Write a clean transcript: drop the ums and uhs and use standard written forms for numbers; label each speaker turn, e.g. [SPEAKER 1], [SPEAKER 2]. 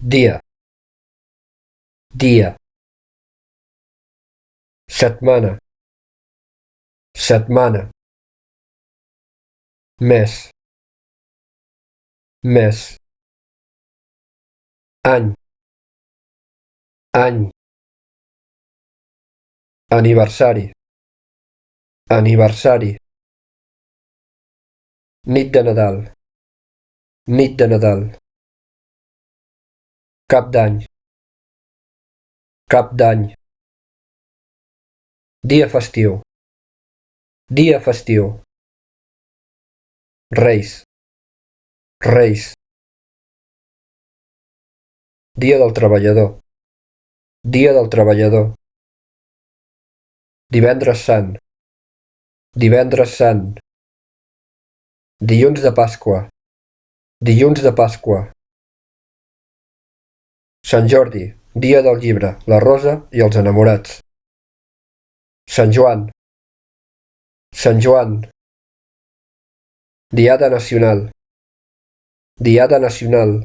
[SPEAKER 1] dia, dia, setmana, setmana, mes, mes, any, any, aniversari, aniversari, nit de Nadal, nit de Nadal, cap d'any, cap d'any, dia festiu, dia festiu, reis, reis, dia del treballador, dia del treballador, divendres sant, divendres sant, dilluns de Pasqua, dilluns de Pasqua, Sant Jordi, dia del llibre, la rosa i els enamorats, Sant Joan, Sant Joan, diada nacional, diada nacional,